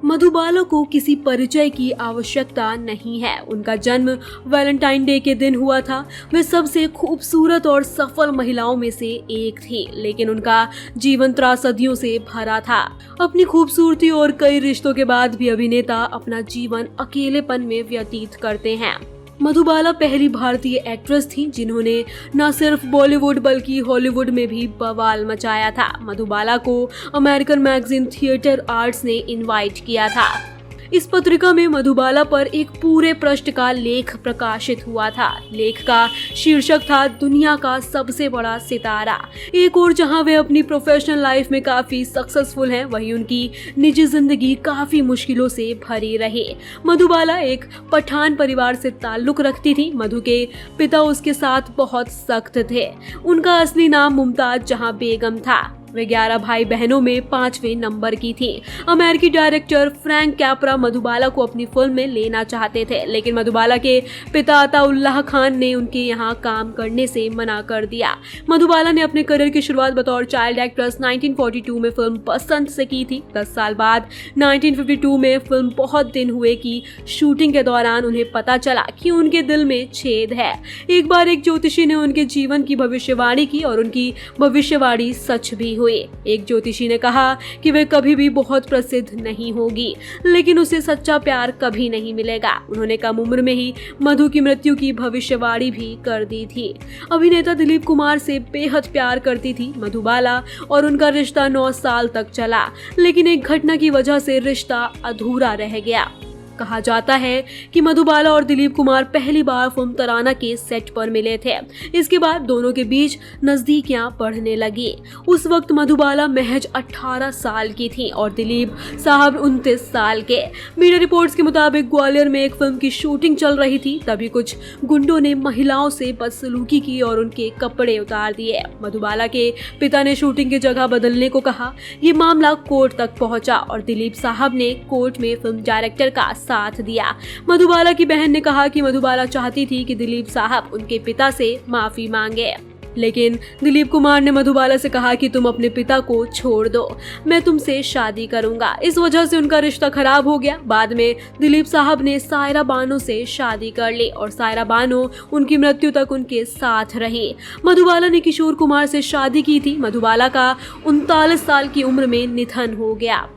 मधुबाला को किसी परिचय की आवश्यकता नहीं है। उनका जन्म वैलेंटाइन डे के दिन हुआ था। वे सबसे खूबसूरत और सफल महिलाओं में से एक थी, लेकिन उनका जीवन त्रासदियों से भरा था। अपनी खूबसूरती और कई रिश्तों के बाद भी अभिनेता अपना जीवन अकेलेपन में व्यतीत करते हैं। मधुबाला पहली भारतीय एक्ट्रेस थी जिन्होंने न सिर्फ बॉलीवुड बल्कि हॉलीवुड में भी बवाल मचाया था। मधुबाला को अमेरिकन मैगजीन थिएटर आर्ट्स ने इनवाइट किया था। इस पत्रिका में मधुबाला पर एक पूरे पृष्ठ का लेख प्रकाशित हुआ था। लेख का शीर्षक था दुनिया का सबसे बड़ा सितारा। एक और जहां वे अपनी प्रोफेशनल लाइफ में काफी सक्सेसफुल हैं, वहीं उनकी निजी जिंदगी काफी मुश्किलों से भरी रही। मधुबाला एक पठान परिवार से ताल्लुक रखती थी। मधु के पिता उसके साथ बहुत सख्त थे। उनका असली नाम मुमताज जहां बेगम था। वे 11 भाई बहनों में 5वें नंबर की थी। अमेरिकी डायरेक्टर फ्रैंक कैपरा मधुबाला को अपनी फिल्म में लेना चाहते थे, लेकिन मधुबाला के पिता अताउल्लाह खान ने उनके यहाँ काम करने से मना कर दिया। मधुबाला ने अपने करियर की शुरुआत बतौर चाइल्ड एक्ट्रेस 1942 में फिल्म बसंत से की थी। 10 साल बाद 1952 में फिल्म बहुत दिन हुए की शूटिंग के दौरान उन्हें पता चला कि उनके दिल में छेद है। एक बार एक ज्योतिषी ने उनके जीवन की भविष्यवाणी की और उनकी भविष्यवाणी सच भी हुई। एक ज्योतिषी ने कहा कि वे कभी भी बहुत प्रसिद्ध नहीं होगी, लेकिन उसे सच्चा प्यार कभी नहीं मिलेगा। उन्होंने कम उम्र में ही मधु की मृत्यु की भविष्यवाणी भी कर दी थी। अभिनेता दिलीप कुमार से बेहद प्यार करती थी मधुबाला और उनका रिश्ता 9 साल तक चला, लेकिन एक घटना की वजह से रिश्ता अधूरा रह गया। कहा जाता है कि मधुबाला और दिलीप कुमार पहली बार फिल्म तराना के सेट पर मिले थे। इसके बाद दोनों के बीच नजदीकियां बढ़ने लगी। उस वक्त मधुबाला महज 18 साल की थी और दिलीप साहब 29 साल के। मीडिया रिपोर्ट्स के मुताबिक ग्वालियर में एक फिल्म की शूटिंग चल रही थी। तभी कुछ गुंडों ने महिलाओं से बदसलूकी की और उनके कपड़े उतार दिए। मधुबाला के पिता ने शूटिंग की जगह बदलने को कहा। ये मामला कोर्ट तक पहुंचा और दिलीप साहब ने कोर्ट में फिल्म डायरेक्टर का साथ दिया। मधुबाला की बहन ने कहा कि मधुबाला चाहती थी कि दिलीप साहब उनके पिता से माफी मांगे, लेकिन दिलीप कुमार ने मधुबाला से कहा कि तुम अपने पिता को छोड़ दो, मैं तुमसे शादी करूंगा। इस वजह से उनका रिश्ता खराब हो गया। बाद में दिलीप साहब ने सायरा बानो से शादी कर ली और सायरा बानो उनकी मृत्यु तक उनके साथ रही। मधुबाला ने किशोर कुमार से शादी की थी। मधुबाला का 39 साल की उम्र में निधन हो गया।